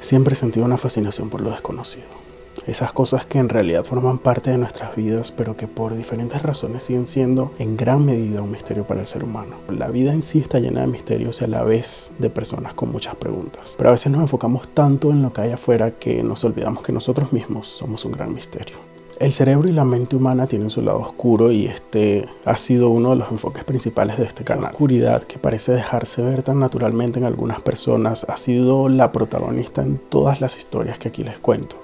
Siempre he sentido una fascinación por lo desconocido. Esas cosas que en realidad forman parte de nuestras vidas, pero que por diferentes razones siguen siendo en gran medida un misterio para el ser humano. La vida en sí está llena de misterios y a la vez de personas con muchas preguntas. Pero a veces nos enfocamos tanto en lo que hay afuera que nos olvidamos que nosotros mismos somos un gran misterio. El cerebro y la mente humana tienen su lado oscuro y este ha sido uno de los enfoques principales de este canal. La oscuridad que parece dejarse ver tan naturalmente en algunas personas ha sido la protagonista en todas las historias que aquí les cuento.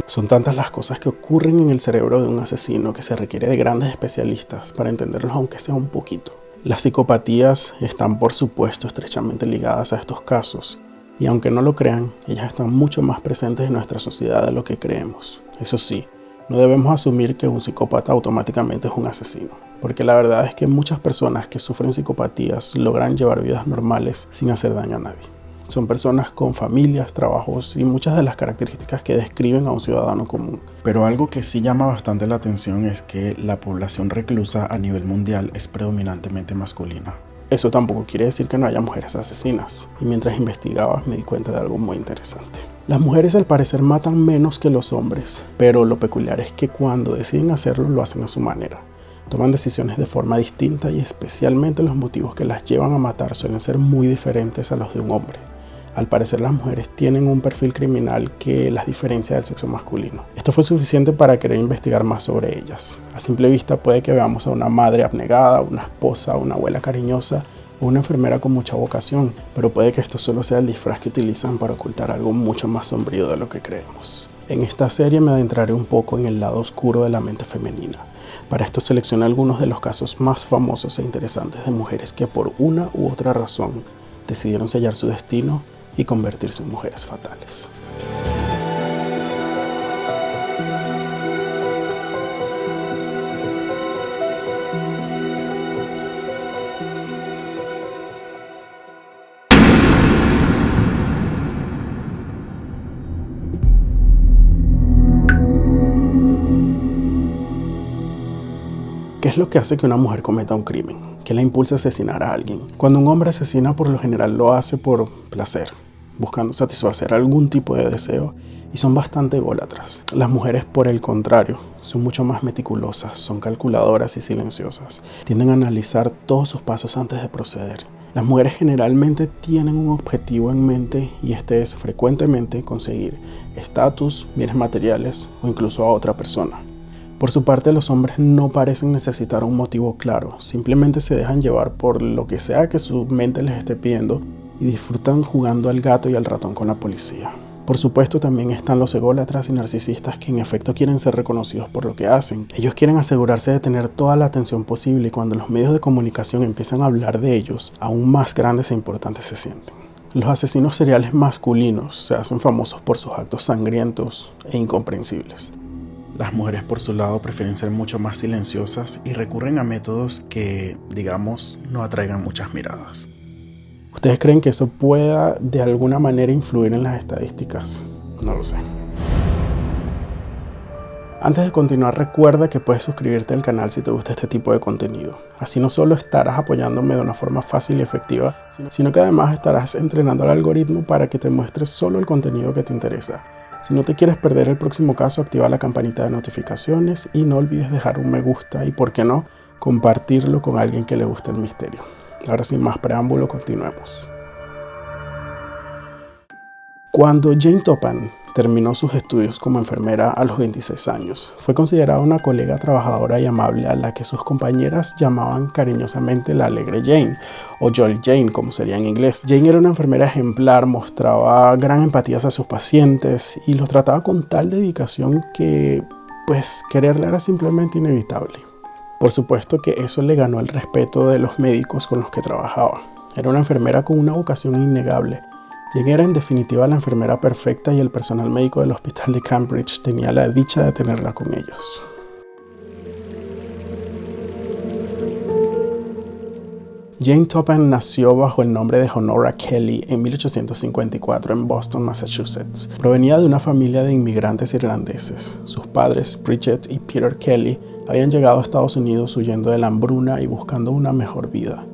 Son tantas las cosas que ocurren en el cerebro de un asesino que se requiere de grandes especialistas para entenderlos aunque sea un poquito. Las psicopatías están por supuesto estrechamente ligadas a estos casos y aunque no lo crean, ellas están mucho más presentes en nuestra sociedad de lo que creemos. Eso sí, no debemos asumir que un psicópata automáticamente es un asesino, porque la verdad es que muchas personas que sufren psicopatías logran llevar vidas normales sin hacer daño a nadie. Son personas con familias, trabajos y muchas de las características que describen a un ciudadano común. Pero algo que sí llama bastante la atención es que la población reclusa a nivel mundial es predominantemente masculina. Eso tampoco quiere decir que no haya mujeres asesinas, y mientras investigaba me di cuenta de algo muy interesante. Las mujeres al parecer matan menos que los hombres, pero lo peculiar es que cuando deciden hacerlo lo hacen a su manera. Toman decisiones de forma distinta y especialmente los motivos que las llevan a matar suelen ser muy diferentes a los de un hombre. Al parecer las mujeres tienen un perfil criminal que las diferencia del sexo masculino. Esto fue suficiente para querer investigar más sobre ellas. A simple vista puede que veamos a una madre abnegada, una esposa, una abuela cariñosa o una enfermera con mucha vocación, pero puede que esto solo sea el disfraz que utilizan para ocultar algo mucho más sombrío de lo que creemos. En esta serie me adentraré un poco en el lado oscuro de la mente femenina. Para esto seleccioné algunos de los casos más famosos e interesantes de mujeres que por una u otra razón decidieron sellar su destino y convertirse en mujeres fatales. ¿Qué es lo que hace que una mujer cometa un crimen? ¿Qué la impulsa a asesinar a alguien? Cuando un hombre asesina, por lo general lo hace por placer, buscando satisfacer algún tipo de deseo, y son bastante ególatras. Las mujeres, por el contrario, son mucho más meticulosas, son calculadoras y silenciosas. Tienden a analizar todos sus pasos antes de proceder. Las mujeres generalmente tienen un objetivo en mente y este es frecuentemente conseguir estatus, bienes materiales o incluso a otra persona. Por su parte, los hombres no parecen necesitar un motivo claro, simplemente se dejan llevar por lo que sea que su mente les esté pidiendo y disfrutan jugando al gato y al ratón con la policía. Por supuesto, también están los ególatras y narcisistas que en efecto quieren ser reconocidos por lo que hacen. Ellos quieren asegurarse de tener toda la atención posible y cuando los medios de comunicación empiezan a hablar de ellos, aún más grandes e importantes se sienten. Los asesinos seriales masculinos se hacen famosos por sus actos sangrientos e incomprensibles. Las mujeres por su lado prefieren ser mucho más silenciosas y recurren a métodos que, digamos, no atraigan muchas miradas. ¿Ustedes creen que eso pueda de alguna manera influir en las estadísticas? No lo sé. Antes de continuar, recuerda que puedes suscribirte al canal si te gusta este tipo de contenido. Así no solo estarás apoyándome de una forma fácil y efectiva, sino que además estarás entrenando al algoritmo para que te muestre solo el contenido que te interesa. Si no te quieres perder el próximo caso, activa la campanita de notificaciones y no olvides dejar un me gusta y, por qué no, compartirlo con alguien que le guste el misterio. Ahora sin más preámbulo, continuemos. Cuando Jane Toppan terminó sus estudios como enfermera a los 26 años, fue considerada una colega trabajadora y amable a la que sus compañeras llamaban cariñosamente la alegre Jane, o Jolly Jane como sería en inglés. Jane era una enfermera ejemplar, mostraba gran empatía hacia sus pacientes y los trataba con tal dedicación que, quererla era simplemente inevitable. Por supuesto que eso le ganó el respeto de los médicos con los que trabajaba. Era una enfermera con una vocación innegable. Jane era en definitiva la enfermera perfecta y el personal médico del hospital de Cambridge tenía la dicha de tenerla con ellos. Jane Toppan nació bajo el nombre de Honora Kelly en 1854 en Boston, Massachusetts. Provenía de una familia de inmigrantes irlandeses. Sus padres, Bridget y Peter Kelly, habían llegado a Estados Unidos huyendo de la hambruna y buscando una mejor vida.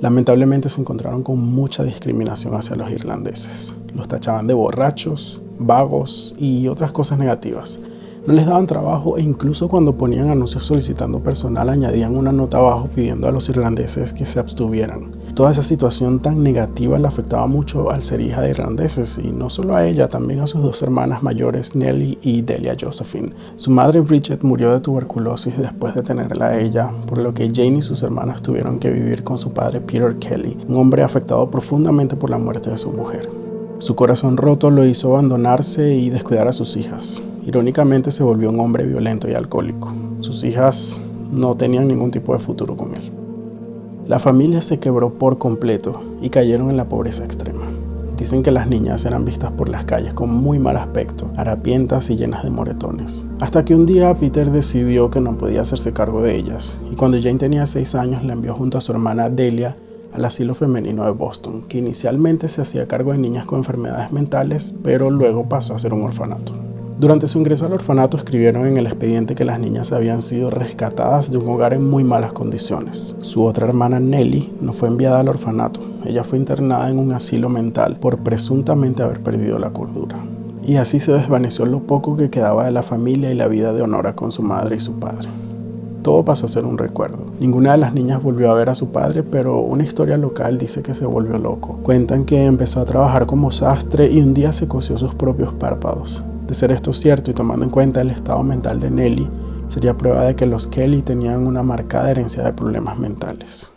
Lamentablemente se encontraron con mucha discriminación hacia los irlandeses. Los tachaban de borrachos, vagos y otras cosas negativas. No les daban trabajo e incluso cuando ponían anuncios solicitando personal añadían una nota abajo pidiendo a los irlandeses que se abstuvieran. Toda esa situación tan negativa le afectaba mucho al ser hija de irlandeses y no solo a ella, también a sus dos hermanas mayores Nellie y Delia Josephine. Su madre Bridget murió de tuberculosis después de tenerla a ella, por lo que Jane y sus hermanas tuvieron que vivir con su padre Peter Kelly, un hombre afectado profundamente por la muerte de su mujer. Su corazón roto lo hizo abandonarse y descuidar a sus hijas. Irónicamente se volvió un hombre violento y alcohólico. Sus hijas no tenían ningún tipo de futuro con él. La familia se quebró por completo y cayeron en la pobreza extrema. Dicen que las niñas eran vistas por las calles con muy mal aspecto, harapientas y llenas de moretones. Hasta que un día Peter decidió que no podía hacerse cargo de ellas y cuando Jane tenía 6 años la envió junto a su hermana Delia al asilo femenino de Boston, que inicialmente se hacía cargo de niñas con enfermedades mentales, pero luego pasó a ser un orfanato. Durante su ingreso al orfanato escribieron en el expediente que las niñas habían sido rescatadas de un hogar en muy malas condiciones. Su otra hermana Nellie no fue enviada al orfanato, ella fue internada en un asilo mental por presuntamente haber perdido la cordura. Y así se desvaneció lo poco que quedaba de la familia y la vida de Honora con su madre y su padre. Todo pasó a ser un recuerdo. Ninguna de las niñas volvió a ver a su padre, pero una historia local dice que se volvió loco. Cuentan que empezó a trabajar como sastre y un día se cosió sus propios párpados. De ser esto cierto y tomando en cuenta el estado mental de Nellie, sería prueba de que los Kelly tenían una marcada herencia de problemas mentales.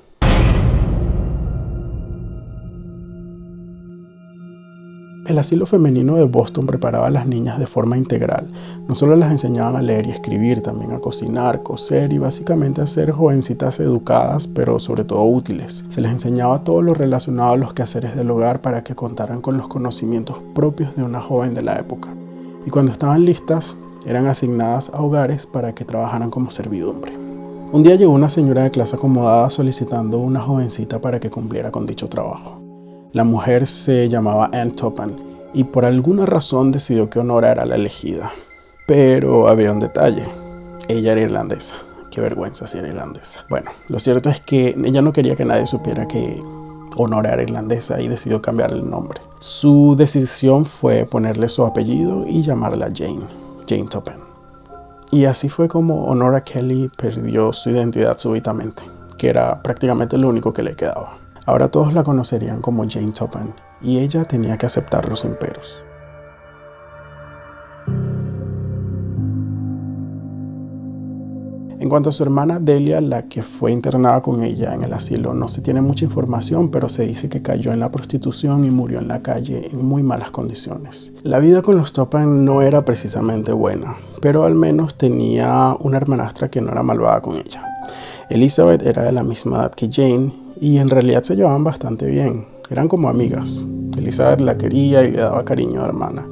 El asilo femenino de Boston preparaba a las niñas de forma integral. No solo las enseñaban a leer y escribir, también a cocinar, coser y básicamente a ser jovencitas educadas, pero sobre todo útiles. Se les enseñaba todo lo relacionado a los quehaceres del hogar para que contaran con los conocimientos propios de una joven de la época. Y cuando estaban listas, eran asignadas a hogares para que trabajaran como servidumbre. Un día llegó una señora de clase acomodada solicitando una jovencita para que cumpliera con dicho trabajo. La mujer se llamaba Ann Topham y por alguna razón decidió que Honora era la elegida. Pero había un detalle, ella era irlandesa. Qué vergüenza si era irlandesa. Bueno, lo cierto es que ella no quería que nadie supiera que Honora era irlandesa y decidió cambiarle el nombre. Su decisión fue ponerle su apellido y llamarla Jane Topham. Y así fue como Honora Kelly perdió su identidad súbitamente, que era prácticamente lo único que le quedaba. Ahora todos la conocerían como Jane Topham y ella tenía que aceptarlo sin peros. En cuanto a su hermana Delia, la que fue internada con ella en el asilo, no se tiene mucha información, pero se dice que cayó en la prostitución y murió en la calle en muy malas condiciones. La vida con los Topham no era precisamente buena, pero al menos tenía una hermanastra que no era malvada con ella. Elizabeth era de la misma edad que Jane y en realidad se llevaban bastante bien, eran como amigas. Elizabeth la quería y le daba cariño a la hermana,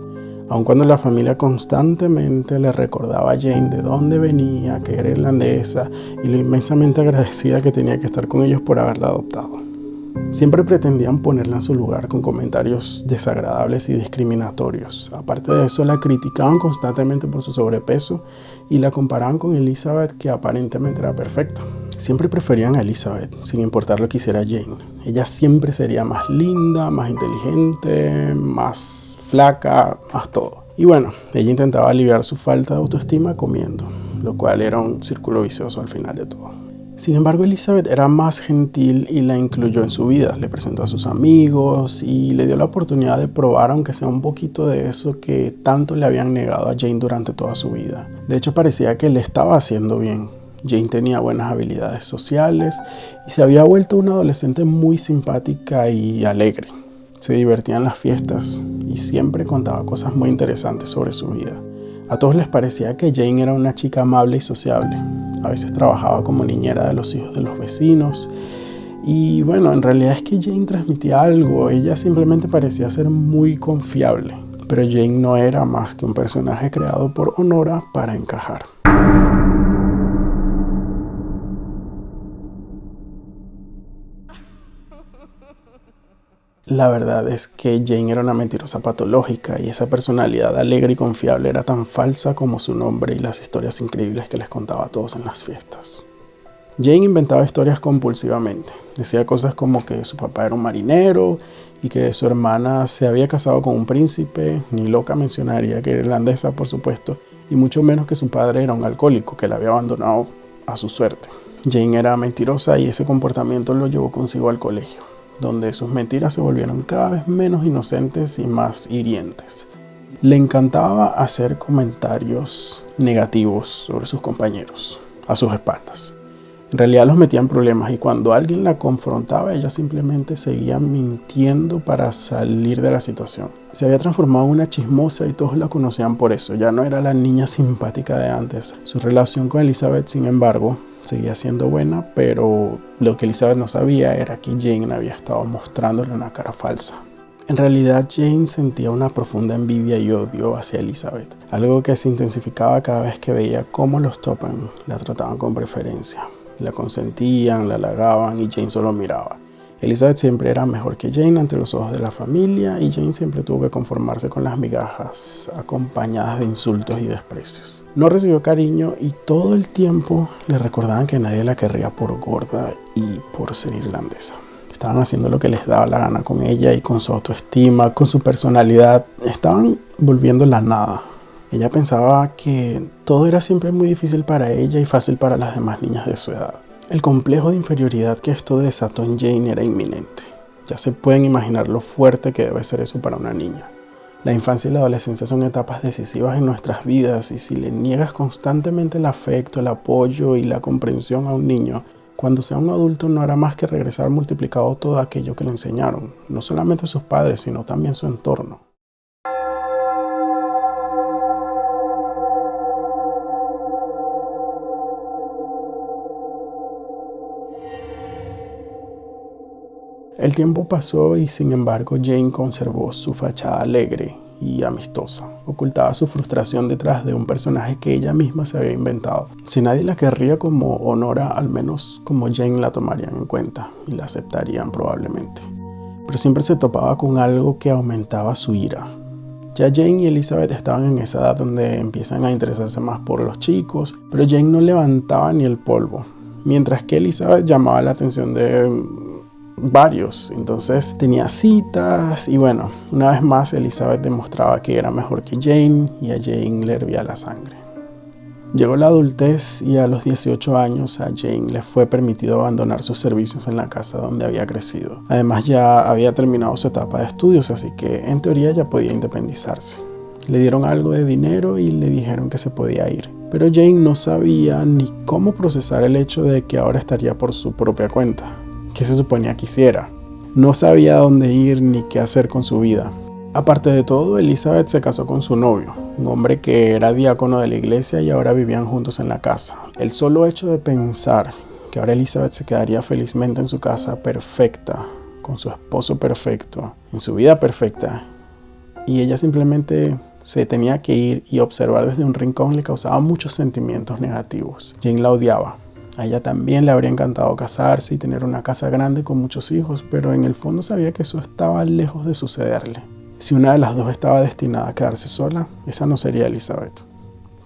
aun cuando la familia constantemente le recordaba a Jane de dónde venía, que era irlandesa y lo inmensamente agradecida que tenía que estar con ellos por haberla adoptado. Siempre pretendían ponerla en su lugar con comentarios desagradables y discriminatorios. Aparte de eso, la criticaban constantemente por su sobrepeso y la comparaban con Elizabeth, que aparentemente era perfecta. Siempre preferían a Elizabeth, sin importar lo que hiciera Jane. Ella siempre sería más linda, más inteligente, más flaca, más todo. Y bueno, ella intentaba aliviar su falta de autoestima comiendo, lo cual era un círculo vicioso al final de todo. Sin embargo, Elizabeth era más gentil y la incluyó en su vida. Le presentó a sus amigos y le dio la oportunidad de probar, aunque sea un poquito de eso que tanto le habían negado a Jane durante toda su vida. De hecho, parecía que le estaba haciendo bien. Jane tenía buenas habilidades sociales y se había vuelto una adolescente muy simpática y alegre. Se divertía en las fiestas y siempre contaba cosas muy interesantes sobre su vida. A todos les parecía que Jane era una chica amable y sociable. A veces trabajaba como niñera de los hijos de los vecinos. Y bueno, en realidad es que Jane transmitía algo. Ella simplemente parecía ser muy confiable. Pero Jane no era más que un personaje creado por Honora para encajar. La verdad es que Jane era una mentirosa patológica y esa personalidad alegre y confiable era tan falsa como su nombre y las historias increíbles que les contaba a todos en las fiestas. Jane inventaba historias compulsivamente. Decía cosas como que su papá era un marinero y que su hermana se había casado con un príncipe. Ni loca mencionaría que era irlandesa, por supuesto, y mucho menos que su padre era un alcohólico que la había abandonado a su suerte. Jane era mentirosa y ese comportamiento lo llevó consigo al colegio, donde sus mentiras se volvieron cada vez menos inocentes y más hirientes. Le encantaba hacer comentarios negativos sobre sus compañeros, a sus espaldas. En realidad los metía en problemas y cuando alguien la confrontaba, ella simplemente seguía mintiendo para salir de la situación. Se había transformado en una chismosa y todos la conocían por eso. Ya no era la niña simpática de antes. Su relación con Elizabeth, sin embargo, seguía siendo buena, pero lo que Elizabeth no sabía era que Jane había estado mostrándole una cara falsa. En realidad, Jane sentía una profunda envidia y odio hacia Elizabeth, algo que se intensificaba cada vez que veía cómo los Topham la trataban con preferencia. La consentían, la halagaban y Jane solo miraba. Elizabeth siempre era mejor que Jane ante los ojos de la familia y Jane siempre tuvo que conformarse con las migajas, acompañadas de insultos y desprecios. No recibió cariño y todo el tiempo le recordaban que nadie la querría por gorda y por ser irlandesa. Estaban haciendo lo que les daba la gana con ella y con su autoestima, con su personalidad. Estaban volviéndola nada. Ella pensaba que todo era siempre muy difícil para ella y fácil para las demás niñas de su edad. El complejo de inferioridad que esto desató en Jane era inminente. Ya se pueden imaginar lo fuerte que debe ser eso para una niña. La infancia y la adolescencia son etapas decisivas en nuestras vidas y si le niegas constantemente el afecto, el apoyo y la comprensión a un niño, cuando sea un adulto no hará más que regresar multiplicado todo aquello que le enseñaron, no solamente sus padres, sino también su entorno. El tiempo pasó y sin embargo Jane conservó su fachada alegre y amistosa. Ocultaba su frustración detrás de un personaje que ella misma se había inventado. Si nadie la querría como Honora, al menos como Jane la tomarían en cuenta y la aceptarían probablemente. Pero siempre se topaba con algo que aumentaba su ira. Ya Jane y Elizabeth estaban en esa edad donde empiezan a interesarse más por los chicos, pero Jane no levantaba ni el polvo, mientras que Elizabeth llamaba la atención de varios. Entonces tenía citas y bueno, una vez más Elizabeth demostraba que era mejor que Jane y a Jane le hervía la sangre. Llegó la adultez y a los 18 años a Jane le fue permitido abandonar sus servicios en la casa donde había crecido. Además ya había terminado su etapa de estudios, así que en teoría ya podía independizarse. Le dieron algo de dinero y le dijeron que se podía ir. Pero Jane no sabía ni cómo procesar el hecho de que ahora estaría por su propia cuenta. ¿Qué se suponía que hiciera? No sabía dónde ir ni qué hacer con su vida. Aparte de todo, Elizabeth se casó con su novio, un hombre que era diácono de la iglesia y ahora vivían juntos en la casa. El solo hecho de pensar que ahora Elizabeth se quedaría felizmente en su casa perfecta, con su esposo perfecto, en su vida perfecta, y ella simplemente se tenía que ir y observar desde un rincón le causaba muchos sentimientos negativos. Jane la odiaba. A ella también le habría encantado casarse y tener una casa grande con muchos hijos, pero en el fondo sabía que eso estaba lejos de sucederle. Si una de las dos estaba destinada a quedarse sola, esa no sería Elizabeth.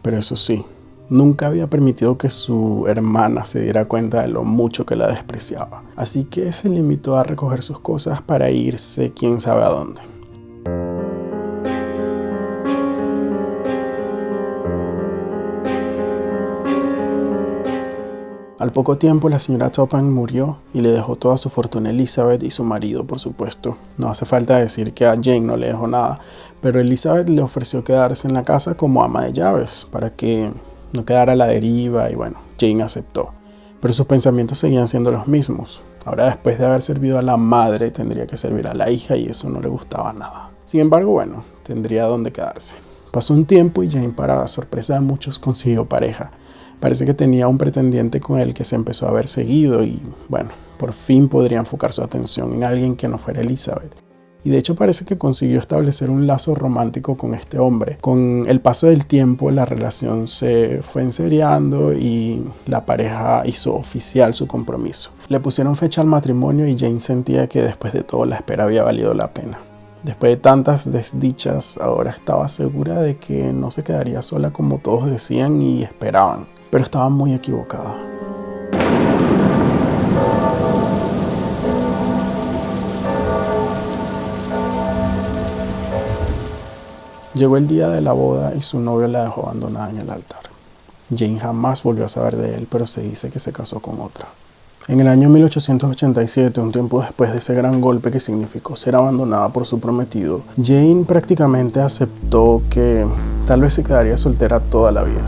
Pero eso sí, nunca había permitido que su hermana se diera cuenta de lo mucho que la despreciaba. Así que se limitó a recoger sus cosas para irse quién sabe a dónde. Al poco tiempo la señora Topham murió y le dejó toda su fortuna a Elizabeth y su marido, por supuesto. No hace falta decir que a Jane no le dejó nada, pero Elizabeth le ofreció quedarse en la casa como ama de llaves para que no quedara a la deriva y bueno, Jane aceptó. Pero sus pensamientos seguían siendo los mismos. Ahora después de haber servido a la madre tendría que servir a la hija y eso no le gustaba nada. Sin embargo, bueno, tendría dónde quedarse. Pasó un tiempo y Jane, para sorpresa de muchos, consiguió pareja. Parece que tenía un pretendiente con el que se empezó a ver seguido y, bueno, por fin podría enfocar su atención en alguien que no fuera Elizabeth. Y de hecho parece que consiguió establecer un lazo romántico con este hombre. Con el paso del tiempo la relación se fue enseriando y la pareja hizo oficial su compromiso. Le pusieron fecha al matrimonio y Jane sentía que después de todo la espera había valido la pena. Después de tantas desdichas, ahora estaba segura de que no se quedaría sola como todos decían y esperaban. Pero estaba muy equivocada. Llegó el día de la boda y su novio la dejó abandonada en el altar. Jane jamás volvió a saber de él, pero se dice que se casó con otra. En el año 1887, un tiempo después de ese gran golpe que significó ser abandonada por su prometido, Jane prácticamente aceptó que tal vez se quedaría soltera toda la vida.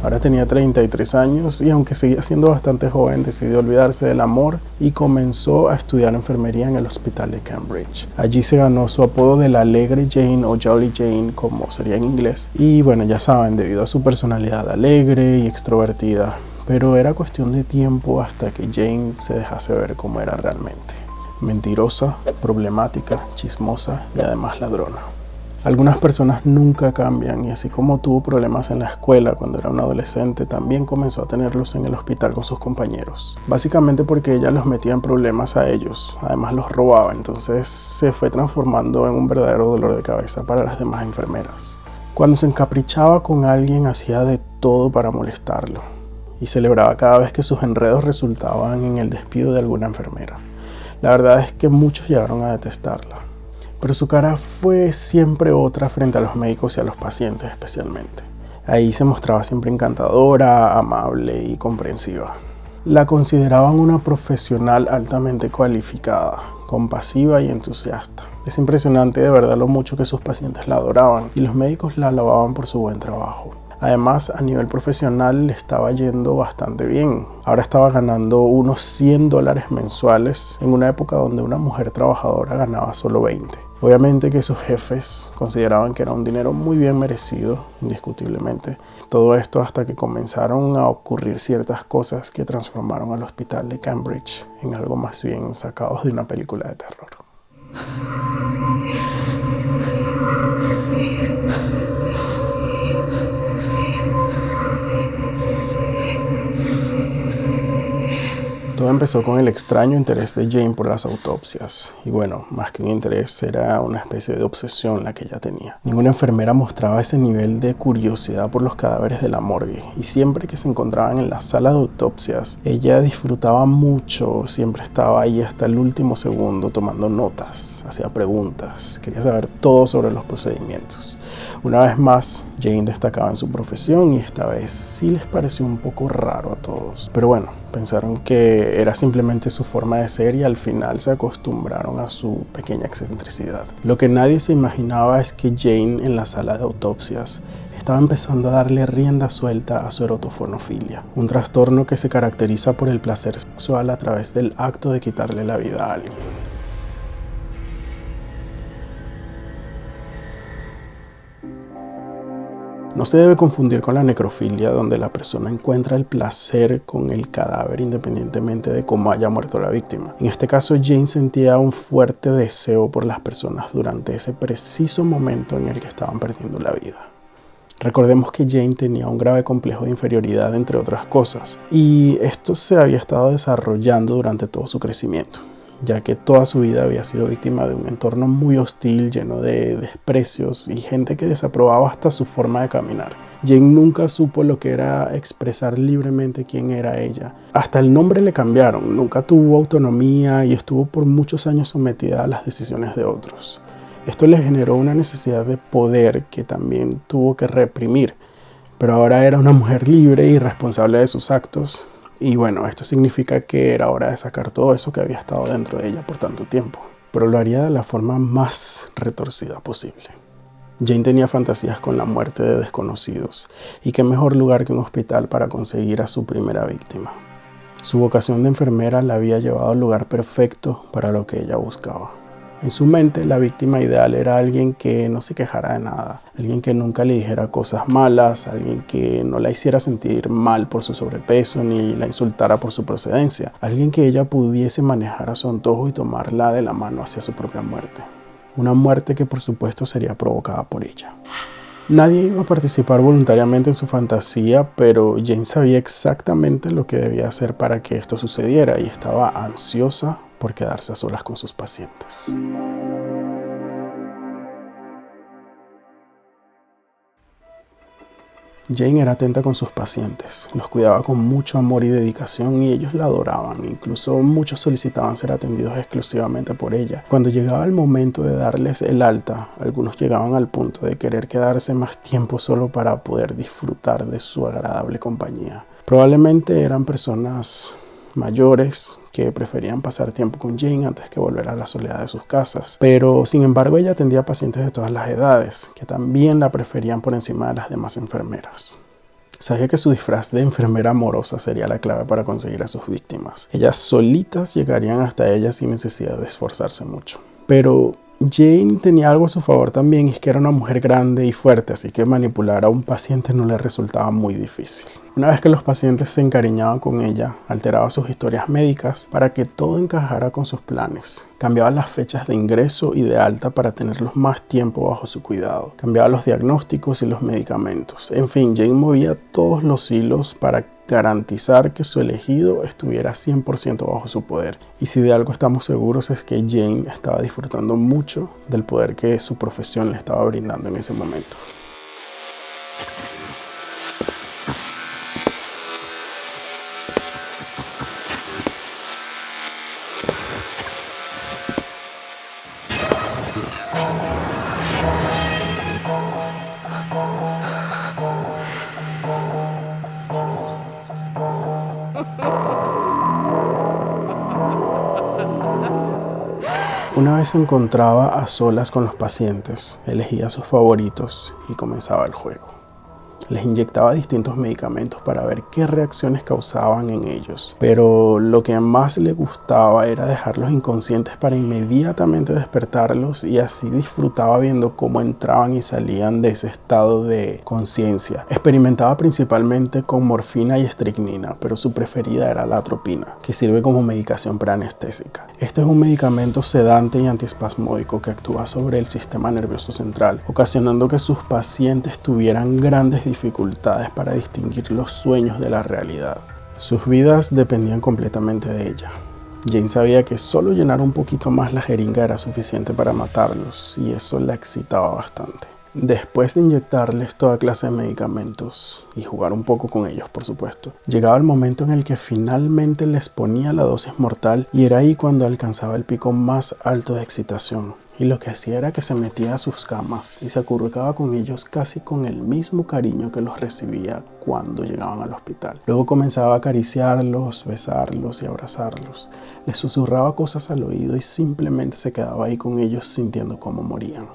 Ahora tenía 33 años y aunque seguía siendo bastante joven, decidió olvidarse del amor y comenzó a estudiar enfermería en el hospital de Cambridge. Allí se ganó su apodo de la Alegre Jane o Jolly Jane, como sería en inglés. Y bueno, ya saben, debido a su personalidad alegre y extrovertida. Pero era cuestión de tiempo hasta que Jane se dejase ver como era realmente. Mentirosa, problemática, chismosa y además ladrona. Algunas personas nunca cambian y así como tuvo problemas en la escuela cuando era un adolescente, también comenzó a tenerlos en el hospital con sus compañeros. Básicamente porque ella los metía en problemas a ellos, además los robaba, entonces se fue transformando en un verdadero dolor de cabeza para las demás enfermeras. Cuando se encaprichaba con alguien hacía de todo para molestarlo y celebraba cada vez que sus enredos resultaban en el despido de alguna enfermera. La verdad es que muchos llegaron a detestarla. Pero su cara fue siempre otra frente a los médicos y a los pacientes especialmente. Ahí se mostraba siempre encantadora, amable y comprensiva. La consideraban una profesional altamente cualificada, compasiva y entusiasta. Es impresionante de verdad lo mucho que sus pacientes la adoraban y los médicos la alababan por su buen trabajo. Además, a nivel profesional le estaba yendo bastante bien. Ahora estaba ganando unos $100 mensuales en una época donde una mujer trabajadora ganaba solo 20. Obviamente que sus jefes consideraban que era un dinero muy bien merecido, indiscutiblemente. Todo esto hasta que comenzaron a ocurrir ciertas cosas que transformaron al hospital de Cambridge en algo más bien sacados de una película de terror. Todo empezó con el extraño interés de Jane por las autopsias. Y bueno, más que un interés, era una especie de obsesión la que ella tenía. Ninguna enfermera mostraba ese nivel de curiosidad por los cadáveres de la morgue. Y siempre que se encontraban en la sala de autopsias, ella disfrutaba mucho, siempre estaba ahí hasta el último segundo tomando notas, hacía preguntas, quería saber todo sobre los procedimientos. Una vez más, Jane destacaba en su profesión y esta vez sí les pareció un poco raro a todos. Pero bueno, pensaron que era simplemente su forma de ser y al final se acostumbraron a su pequeña excentricidad. Lo que nadie se imaginaba es que Jane en la sala de autopsias estaba empezando a darle rienda suelta a su erotofonofilia, un trastorno que se caracteriza por el placer sexual a través del acto de quitarle la vida a alguien. No se debe confundir con la necrofilia, donde la persona encuentra el placer con el cadáver independientemente de cómo haya muerto la víctima. En este caso, Jane sentía un fuerte deseo por las personas durante ese preciso momento en el que estaban perdiendo la vida. Recordemos que Jane tenía un grave complejo de inferioridad, entre otras cosas, y esto se había estado desarrollando durante todo su crecimiento, ya que toda su vida había sido víctima de un entorno muy hostil, lleno de desprecios y gente que desaprobaba hasta su forma de caminar. Jane nunca supo lo que era expresar libremente quién era ella. Hasta el nombre le cambiaron, nunca tuvo autonomía y estuvo por muchos años sometida a las decisiones de otros. Esto le generó una necesidad de poder que también tuvo que reprimir, pero ahora era una mujer libre y responsable de sus actos. Y bueno, esto significa que era hora de sacar todo eso que había estado dentro de ella por tanto tiempo. Pero lo haría de la forma más retorcida posible. Jane tenía fantasías con la muerte de desconocidos. Y qué mejor lugar que un hospital para conseguir a su primera víctima. Su vocación de enfermera la había llevado al lugar perfecto para lo que ella buscaba. En su mente, la víctima ideal era alguien que no se quejara de nada, alguien que nunca le dijera cosas malas, alguien que no la hiciera sentir mal por su sobrepeso ni la insultara por su procedencia, alguien que ella pudiese manejar a su antojo y tomarla de la mano hacia su propia muerte. Una muerte que por supuesto sería provocada por ella. Nadie iba a participar voluntariamente en su fantasía, pero Jane sabía exactamente lo que debía hacer para que esto sucediera y estaba ansiosa por quedarse a solas con sus pacientes. Jane era atenta con sus pacientes, los cuidaba con mucho amor y dedicación y ellos la adoraban. Incluso muchos solicitaban ser atendidos exclusivamente por ella. Cuando llegaba el momento de darles el alta, algunos llegaban al punto de querer quedarse más tiempo solo para poder disfrutar de su agradable compañía. Probablemente eran personas mayores que preferían pasar tiempo con Jane antes que volver a la soledad de sus casas. Pero, sin embargo, ella atendía a pacientes de todas las edades, que también la preferían por encima de las demás enfermeras. Sabía que su disfraz de enfermera amorosa sería la clave para conseguir a sus víctimas. Ellas solitas llegarían hasta ella sin necesidad de esforzarse mucho. Pero Jane tenía algo a su favor también, y es que era una mujer grande y fuerte, así que manipular a un paciente no le resultaba muy difícil. Una vez que los pacientes se encariñaban con ella, alteraba sus historias médicas para que todo encajara con sus planes. Cambiaba las fechas de ingreso y de alta para tenerlos más tiempo bajo su cuidado. Cambiaba los diagnósticos y los medicamentos. En fin, Jane movía todos los hilos para garantizar que su elegido estuviera 100% bajo su poder. Y si de algo estamos seguros es que Jane estaba disfrutando mucho del poder que su profesión le estaba brindando en ese momento. Una vez se encontraba a solas con los pacientes, elegía sus favoritos y comenzaba el juego. Les inyectaba distintos medicamentos para ver qué reacciones causaban en ellos, pero lo que más le gustaba era dejarlos inconscientes para inmediatamente despertarlos, y así disfrutaba viendo cómo entraban y salían de ese estado de conciencia. Experimentaba principalmente con morfina y estricnina, pero su preferida era la atropina, que sirve como medicación preanestésica. Este es un medicamento sedante y antiespasmódico que actúa sobre el sistema nervioso central, ocasionando que sus pacientes tuvieran grandes dificultades para distinguir los sueños de la realidad. Sus vidas dependían completamente de ella. Jane sabía que solo llenar un poquito más la jeringa era suficiente para matarlos, y eso la excitaba bastante. Después de inyectarles toda clase de medicamentos y jugar un poco con ellos, por supuesto, llegaba el momento en el que finalmente les ponía la dosis mortal, y era ahí cuando alcanzaba el pico más alto de excitación. Y lo que hacía era que se metía a sus camas y se acurrucaba con ellos casi con el mismo cariño que los recibía cuando llegaban al hospital. Luego comenzaba a acariciarlos, besarlos y abrazarlos. Les susurraba cosas al oído y simplemente se quedaba ahí con ellos sintiendo cómo morían.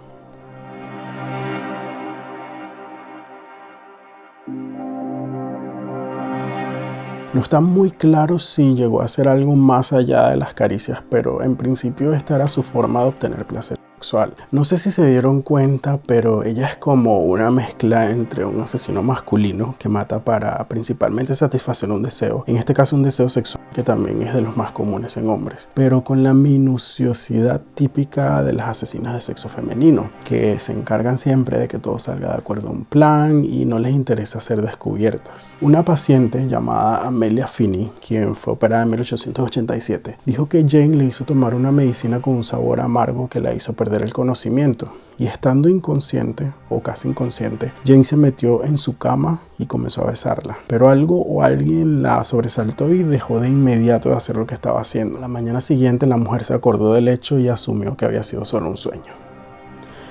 No está muy claro si llegó a hacer algo más allá de las caricias, pero en principio esta era su forma de obtener placer sexual. No sé si se dieron cuenta, pero ella es como una mezcla entre un asesino masculino que mata para principalmente satisfacer un deseo, en este caso un deseo sexual, que también es de los más comunes en hombres, pero con la minuciosidad típica de las asesinas de sexo femenino, que se encargan siempre de que todo salga de acuerdo a un plan y no les interesa ser descubiertas. Una paciente llamada Amelia Finney, quien fue operada en 1887, dijo que Jane le hizo tomar una medicina con un sabor amargo que la hizo perder el conocimiento, y estando inconsciente o casi inconsciente, Jane se metió en su cama y comenzó a besarla, pero algo o alguien la sobresaltó y dejó de inmediato de hacer lo que estaba haciendo. La mañana siguiente la mujer se acordó del hecho y asumió que había sido solo un sueño.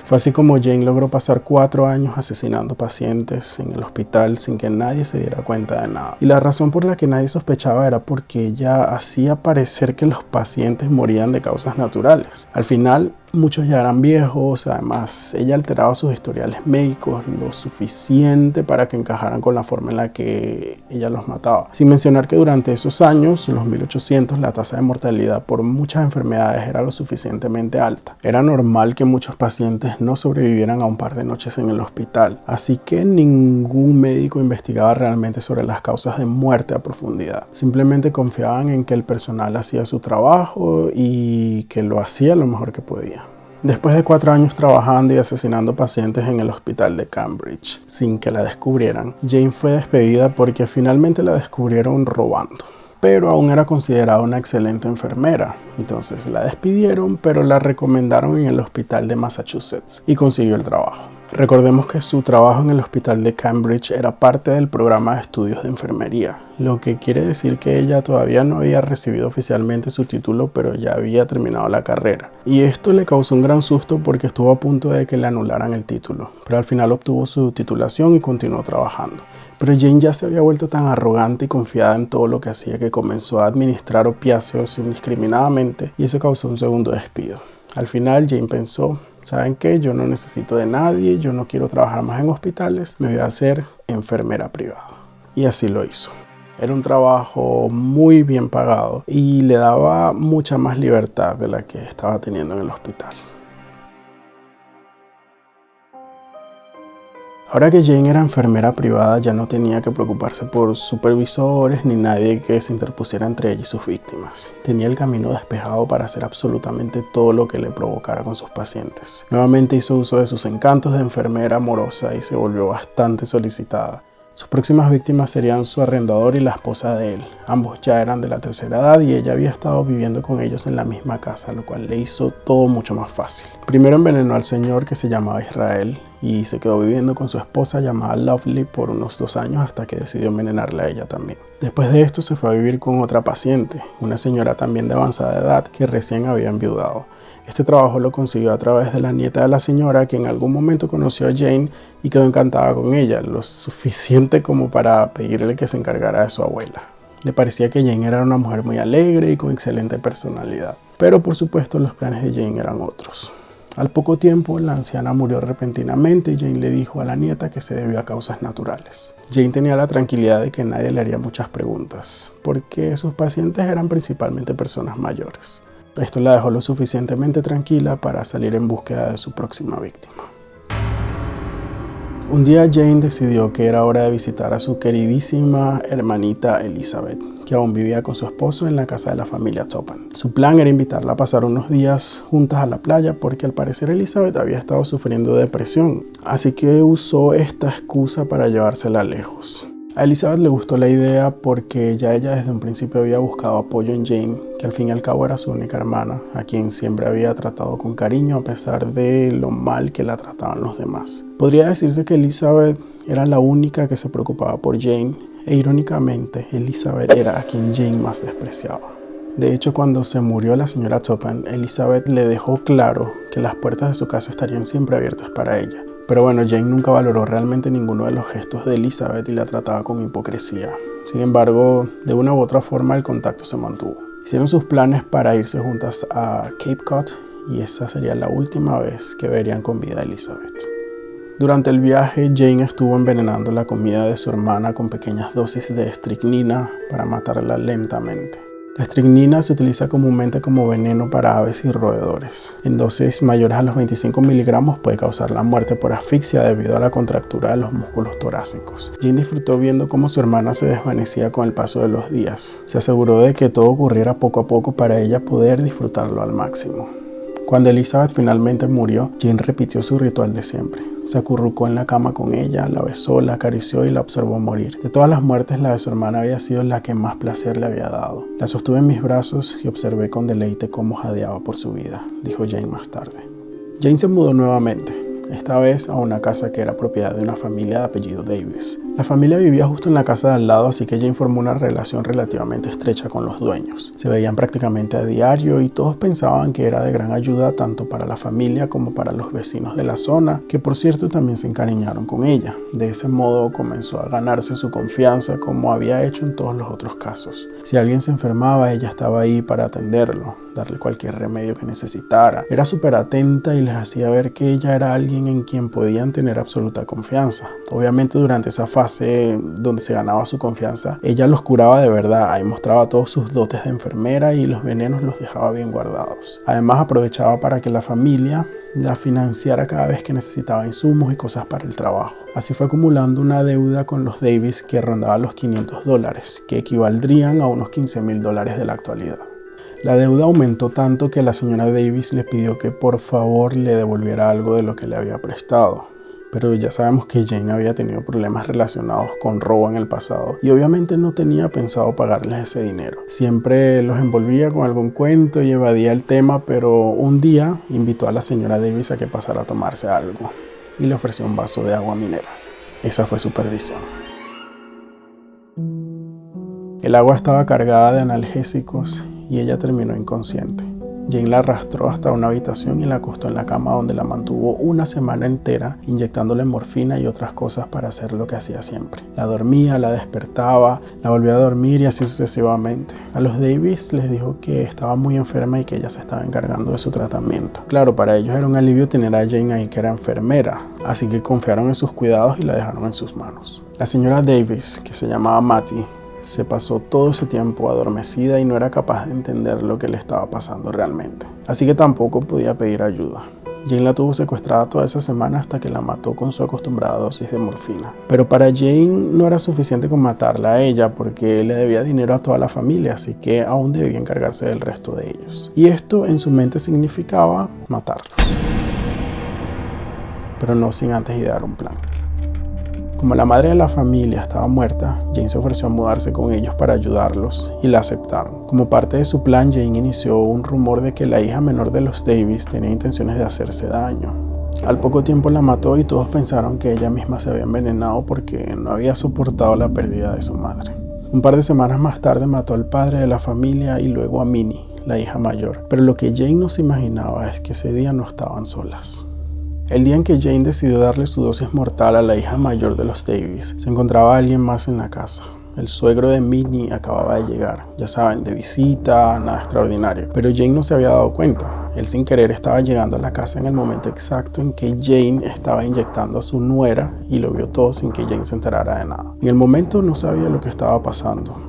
Fue así como Jane logró pasar 4 años asesinando pacientes en el hospital sin que nadie se diera cuenta de nada. Y la razón por la que nadie sospechaba era porque ella hacía parecer que los pacientes morían de causas naturales. Al final, muchos ya eran viejos, además ella alteraba sus historiales médicos lo suficiente para que encajaran con la forma en la que ella los mataba. Sin mencionar que durante esos años, los 1800, la tasa de mortalidad por muchas enfermedades era lo suficientemente alta. Era normal que muchos pacientes no sobrevivieran a un par de noches en el hospital, así que ningún médico investigaba realmente sobre las causas de muerte a profundidad. Simplemente confiaban en que el personal hacía su trabajo y que lo hacía lo mejor que podía. Después de 4 años trabajando y asesinando pacientes en el hospital de Cambridge sin que la descubrieran, Jane fue despedida porque finalmente la descubrieron robando. Pero aún era considerada una excelente enfermera, entonces la despidieron, pero la recomendaron en el hospital de Massachusetts y consiguió el trabajo. Recordemos que su trabajo en el hospital de Cambridge era parte del programa de estudios de enfermería, lo que quiere decir que ella todavía no había recibido oficialmente su título, pero ya había terminado la carrera. Y esto le causó un gran susto porque estuvo a punto de que le anularan el título, pero al final obtuvo su titulación y continuó trabajando. Pero Jane ya se había vuelto tan arrogante y confiada en todo lo que hacía que comenzó a administrar opiáceos indiscriminadamente y eso causó un segundo despido. Al final Jane pensó: ¿saben qué? Yo no necesito de nadie, yo no quiero trabajar más en hospitales, me voy a hacer enfermera privada. Y así lo hizo. Era un trabajo muy bien pagado y le daba mucha más libertad de la que estaba teniendo en el hospital. Ahora que Jane era enfermera privada, ya no tenía que preocuparse por supervisores ni nadie que se interpusiera entre ella y sus víctimas. Tenía el camino despejado para hacer absolutamente todo lo que le provocara con sus pacientes. Nuevamente hizo uso de sus encantos de enfermera amorosa y se volvió bastante solicitada. Sus próximas víctimas serían su arrendador y la esposa de él. Ambos ya eran de la tercera edad y ella había estado viviendo con ellos en la misma casa, lo cual le hizo todo mucho más fácil. Primero envenenó al señor, que se llamaba Israel, y se quedó viviendo con su esposa llamada Lovely por unos 2 años hasta que decidió envenenarla a ella también. Después de esto se fue a vivir con otra paciente, una señora también de avanzada edad que recién había enviudado. Este trabajo lo consiguió a través de la nieta de la señora, que en algún momento conoció a Jane y quedó encantada con ella, lo suficiente como para pedirle que se encargara de su abuela. Le parecía que Jane era una mujer muy alegre y con excelente personalidad, pero por supuesto los planes de Jane eran otros. Al poco tiempo, la anciana murió repentinamente y Jane le dijo a la nieta que se debió a causas naturales. Jane tenía la tranquilidad de que nadie le haría muchas preguntas, porque sus pacientes eran principalmente personas mayores. Esto la dejó lo suficientemente tranquila para salir en búsqueda de su próxima víctima. Un día Jane decidió que era hora de visitar a su queridísima hermanita Elizabeth, que aún vivía con su esposo en la casa de la familia Topham. Su plan era invitarla a pasar unos días juntas a la playa porque al parecer Elizabeth había estado sufriendo de depresión, así que usó esta excusa para llevársela lejos. A Elizabeth le gustó la idea porque ya ella desde un principio había buscado apoyo en Jane, que al fin y al cabo era su única hermana, a quien siempre había tratado con cariño a pesar de lo mal que la trataban los demás. Podría decirse que Elizabeth era la única que se preocupaba por Jane, e irónicamente Elizabeth era a quien Jane más despreciaba. De hecho, cuando se murió la señora Topham, Elizabeth le dejó claro que las puertas de su casa estarían siempre abiertas para ella. Pero bueno, Jane nunca valoró realmente ninguno de los gestos de Elizabeth y la trataba con hipocresía. Sin embargo, de una u otra forma el contacto se mantuvo. Hicieron sus planes para irse juntas a Cape Cod y esa sería la última vez que verían con vida a Elizabeth. Durante el viaje, Jane estuvo envenenando la comida de su hermana con pequeñas dosis de estricnina para matarla lentamente. La estricnina se utiliza comúnmente como veneno para aves y roedores. En dosis mayores a los 25 miligramos puede causar la muerte por asfixia debido a la contractura de los músculos torácicos. Jane disfrutó viendo cómo su hermana se desvanecía con el paso de los días. Se aseguró de que todo ocurriera poco a poco para ella poder disfrutarlo al máximo. Cuando Elizabeth finalmente murió, Jane repitió su ritual de siempre. Se acurrucó en la cama con ella, la besó, la acarició y la observó morir. De todas las muertes, la de su hermana había sido la que más placer le había dado. La sostuve en mis brazos y observé con deleite cómo jadeaba por su vida, dijo Jane más tarde. Jane se mudó nuevamente, esta vez a una casa que era propiedad de una familia de apellido Davis. La familia vivía justo en la casa de al lado, así que Jane formó una relación relativamente estrecha con los dueños. Se veían prácticamente a diario y todos pensaban que era de gran ayuda tanto para la familia como para los vecinos de la zona, que por cierto también se encariñaron con ella. De ese modo comenzó a ganarse su confianza como había hecho en todos los otros casos. Si alguien se enfermaba, ella estaba ahí para atenderlo, darle cualquier remedio que necesitara. Era súper atenta y les hacía ver que ella era alguien en quien podían tener absoluta confianza. Obviamente durante esa fase donde se ganaba su confianza, ella los curaba de verdad. Ahí mostraba todos sus dotes de enfermera y los venenos los dejaba bien guardados. Además aprovechaba para que la familia la financiara cada vez que necesitaba insumos y cosas para el trabajo. Así fue acumulando una deuda con los Davis que rondaba los $500, que equivaldrían a unos $15,000 de la actualidad. La deuda aumentó tanto que la señora Davis le pidió que por favor le devolviera algo de lo que le había prestado. Pero ya sabemos que Jane había tenido problemas relacionados con robo en el pasado y obviamente no tenía pensado pagarles ese dinero. Siempre los envolvía con algún cuento y evadía el tema, pero un día invitó a la señora Davis a que pasara a tomarse algo. y le ofreció un vaso de agua mineral. Esa fue su perdición. El agua estaba cargada de analgésicos y ella terminó inconsciente. Jane la arrastró hasta una habitación y la acostó en la cama, donde la mantuvo una semana entera inyectándole morfina y otras cosas para hacer lo que hacía siempre. La dormía, la despertaba, la volvía a dormir y así sucesivamente. A los Davis les dijo que estaba muy enferma y que ella se estaba encargando de su tratamiento. Claro, para ellos era un alivio tener a Jane ahí, que era enfermera, así que confiaron en sus cuidados y la dejaron en sus manos. La señora Davis, que se llamaba Mattie, se pasó todo ese tiempo adormecida y no era capaz de entender lo que le estaba pasando realmente. Así que tampoco podía pedir ayuda. Jane la tuvo secuestrada toda esa semana hasta que la mató con su acostumbrada dosis de morfina. Pero para Jane no era suficiente con matarla a ella, porque le debía dinero a toda la familia, así que aún debía encargarse del resto de ellos. Y esto en su mente significaba matarlos. Pero no sin antes idear un plan. Como la madre de la familia estaba muerta, Jane se ofreció a mudarse con ellos para ayudarlos y la aceptaron. Como parte de su plan, Jane inició un rumor de que la hija menor de los Davis tenía intenciones de hacerse daño. Al poco tiempo la mató y todos pensaron que ella misma se había envenenado porque no había soportado la pérdida de su madre. Un par de semanas más tarde mató al padre de la familia y luego a Minnie, la hija mayor. Pero lo que Jane no se imaginaba es que ese día no estaban solas. El día en que Jane decidió darle su dosis mortal a la hija mayor de los Davis, se encontraba alguien más en la casa. El suegro de Minnie acababa de llegar, ya saben, de visita, nada extraordinario. Pero Jane no se había dado cuenta. Él sin querer estaba llegando a la casa en el momento exacto en que Jane estaba inyectando a su nuera y lo vio todo sin que Jane se enterara de nada. En el momento no sabía lo que estaba pasando.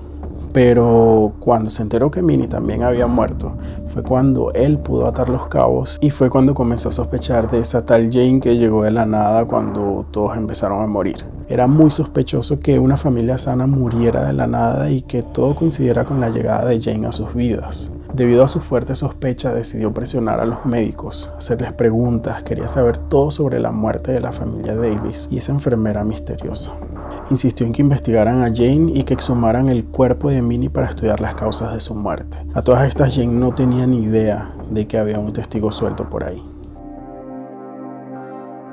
Pero cuando se enteró que Minnie también había muerto, fue cuando él pudo atar los cabos y fue cuando comenzó a sospechar de esa tal Jane que llegó de la nada cuando todos empezaron a morir. Era muy sospechoso que una familia sana muriera de la nada y que todo coincidiera con la llegada de Jane a sus vidas. Debido a su fuerte sospecha, decidió presionar a los médicos, hacerles preguntas, quería saber todo sobre la muerte de la familia Davis y esa enfermera misteriosa. Insistió en que investigaran a Jane y que exhumaran el cuerpo de Minnie para estudiar las causas de su muerte. A todas estas, Jane no tenía ni idea de que había un testigo suelto por ahí.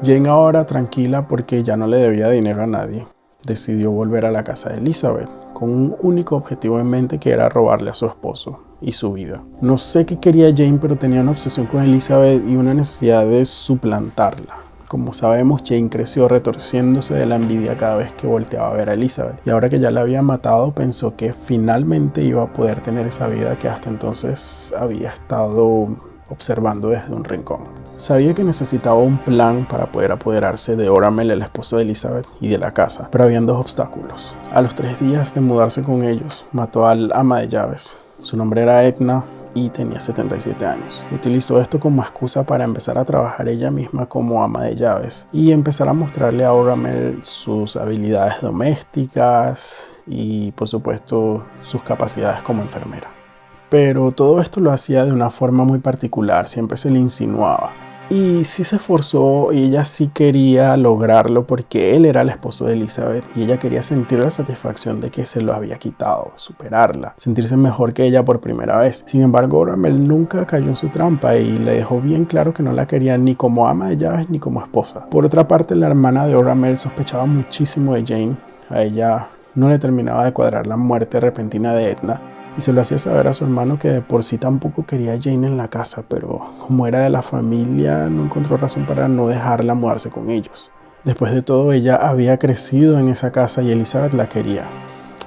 Jane, ahora tranquila porque ya no le debía dinero a nadie, decidió volver a la casa de Elizabeth con un único objetivo en mente, que era robarle a su esposo y su vida. No sé qué quería Jane, pero tenía una obsesión con Elizabeth y una necesidad de suplantarla. Como sabemos, Jane creció retorciéndose de la envidia cada vez que volteaba a ver a Elizabeth, y ahora que ya la había matado, pensó que finalmente iba a poder tener esa vida que hasta entonces había estado observando desde un rincón. Sabía que necesitaba un plan para poder apoderarse de Oramel, el esposo de Elizabeth, y de la casa, pero habían dos obstáculos. A los 3 días de mudarse con ellos, mató al ama de llaves. Su nombre era Edna y tenía 77 años. Utilizó esto como excusa para empezar a trabajar ella misma como ama de llaves y empezar a mostrarle a Oramel sus habilidades domésticas y, por supuesto, sus capacidades como enfermera. Pero todo esto lo hacía de una forma muy particular, siempre se le insinuaba. Y sí se esforzó y ella sí quería lograrlo porque él era el esposo de Elizabeth y ella quería sentir la satisfacción de que se lo había quitado, superarla, sentirse mejor que ella por primera vez. Sin embargo, Oramel nunca cayó en su trampa y le dejó bien claro que no la quería ni como ama de llaves ni como esposa. Por otra parte, la hermana de Oramel sospechaba muchísimo de Jane. A ella no le terminaba de cuadrar la muerte repentina de Edna y se lo hacía saber a su hermano, que de por sí tampoco quería a Jane en la casa, pero como era de la familia no encontró razón para no dejarla mudarse con ellos. Después de todo, ella había crecido en esa casa y Elizabeth la quería.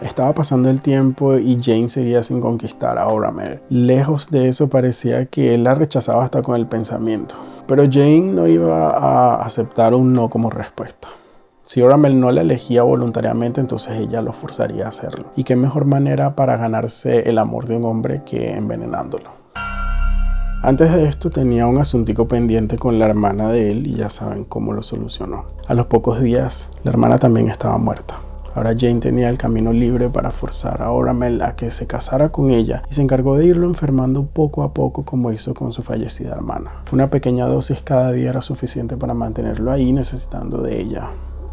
Estaba pasando el tiempo y Jane seguía sin conquistar a Oramel. Lejos de eso, parecía que él la rechazaba hasta con el pensamiento, pero Jane no iba a aceptar un no como respuesta. Si Oramel no la elegía voluntariamente, entonces ella lo forzaría a hacerlo. Y qué mejor manera para ganarse el amor de un hombre que envenenándolo. Antes de esto tenía un asuntico pendiente con la hermana de él y ya saben cómo lo solucionó. A los pocos días, la hermana también estaba muerta. Ahora Jane tenía el camino libre para forzar a Oramel a que se casara con ella y se encargó de irlo enfermando poco a poco, como hizo con su fallecida hermana. Una pequeña dosis cada día era suficiente para mantenerlo ahí, necesitando de ella.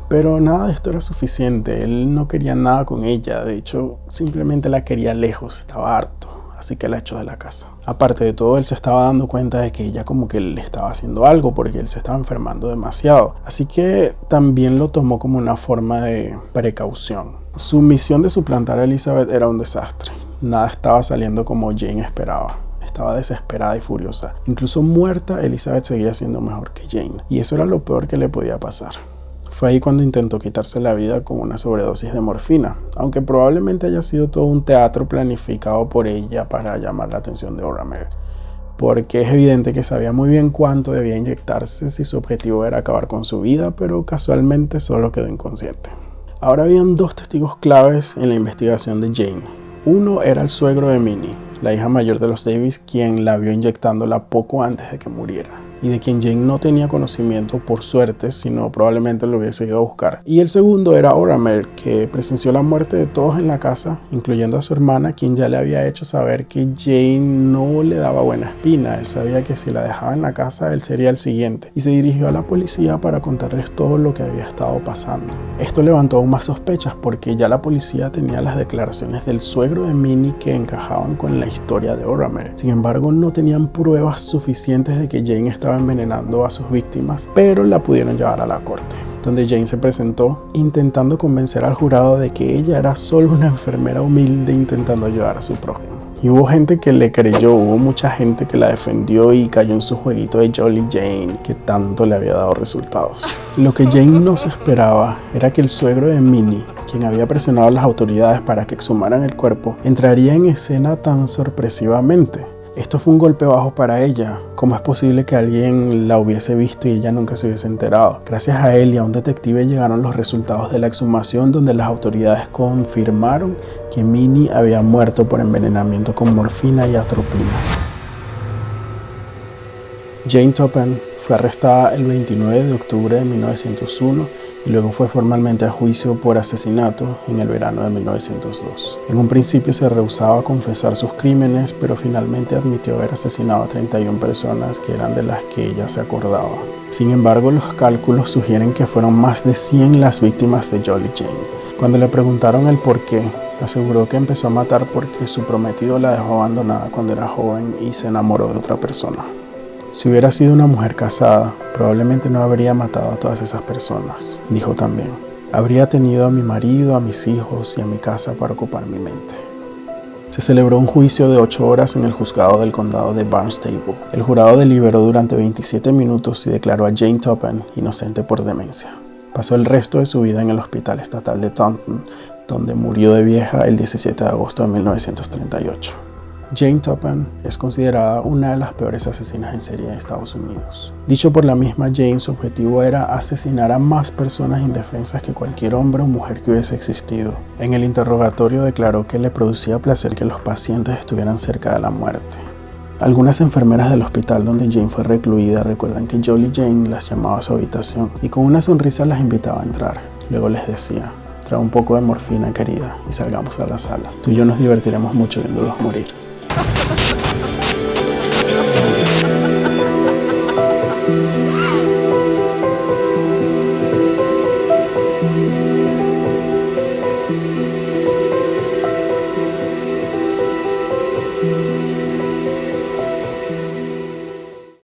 Pero nada de esto era suficiente. Él no quería nada con ella, de hecho simplemente la quería lejos, estaba harto. así que la echó de la casa. Aparte de todo, él se estaba dando cuenta de que ella como que le estaba haciendo algo porque él se estaba enfermando demasiado, así que también lo tomó como una forma de precaución. Su misión de suplantar a Elizabeth era un desastre. Nada estaba saliendo como Jane esperaba. Estaba desesperada y furiosa. Incluso muerta, Elizabeth seguía siendo mejor que Jane, y eso era lo peor que le podía pasar. Fue ahí cuando intentó quitarse la vida con una sobredosis de morfina, aunque probablemente haya sido todo un teatro planificado por ella para llamar la atención de Oramel, porque es evidente que sabía muy bien cuánto debía inyectarse si su objetivo era acabar con su vida, pero casualmente solo quedó inconsciente. Ahora habían dos testigos claves en la investigación de Jane. Uno era el suegro de Minnie, la hija mayor de los Davis, quien la vio inyectándola poco antes de que muriera, y de quien Jane no tenía conocimiento por suerte, sino probablemente lo hubiese ido a buscar. Y el segundo era Oramel, que presenció la muerte de todos en la casa, incluyendo a su hermana, quien ya le había hecho saber que Jane no le daba buena espina. Él sabía que si la dejaba en la casa, él sería el siguiente, y se dirigió a la policía para contarles todo lo que había estado pasando. Esto levantó aún más sospechas, porque ya la policía tenía las declaraciones del suegro de Minnie que encajaban con la historia de Oramel. Sin embargo, no tenían pruebas suficientes de que Jane estaba envenenando a sus víctimas, pero la pudieron llevar a la corte, donde Jane se presentó intentando convencer al jurado de que ella era solo una enfermera humilde intentando ayudar a su prójimo. Y hubo gente que le creyó, hubo mucha gente que la defendió y cayó en su jueguito de Jolly Jane, que tanto le había dado resultados. Lo que Jane no se esperaba era que el suegro de Minnie, quien había presionado a las autoridades para que exhumaran el cuerpo, entraría en escena tan sorpresivamente. Esto fue un golpe bajo para ella. ¿Cómo es posible que alguien la hubiese visto y ella nunca se hubiese enterado? Gracias a él y a un detective llegaron los resultados de la exhumación, donde las autoridades confirmaron que Minnie había muerto por envenenamiento con morfina y atropina. Jane Toppan fue arrestada el 29 de octubre de 1901 y luego fue formalmente a juicio por asesinato en el verano de 1902. En un principio se rehusaba a confesar sus crímenes, pero finalmente admitió haber asesinado a 31 personas, que eran de las que ella se acordaba. Sin embargo, los cálculos sugieren que fueron más de 100 las víctimas de Jolly Jane. Cuando le preguntaron el por qué, aseguró que empezó a matar porque su prometido la dejó abandonada cuando era joven y se enamoró de otra persona. Si hubiera sido una mujer casada, probablemente no habría matado a todas esas personas, dijo también. Habría tenido a mi marido, a mis hijos y a mi casa para ocupar mi mente. Se celebró un juicio de 8 horas en el juzgado del condado de Barnstable. El jurado deliberó durante 27 minutos y declaró a Jane Toppan inocente por demencia. Pasó el resto de su vida en el Hospital Estatal de Taunton, donde murió de vieja el 17 de agosto de 1938. Jane Toppan es considerada una de las peores asesinas en serie de Estados Unidos. Dicho por la misma Jane, su objetivo era asesinar a más personas indefensas que cualquier hombre o mujer que hubiese existido. En el interrogatorio declaró que le producía placer que los pacientes estuvieran cerca de la muerte. Algunas enfermeras del hospital donde Jane fue recluida recuerdan que Jolly Jane las llamaba a su habitación y con una sonrisa las invitaba a entrar. Luego les decía: trae un poco de morfina, querida, y salgamos a la sala. Tú y yo nos divertiremos mucho viéndolos morir.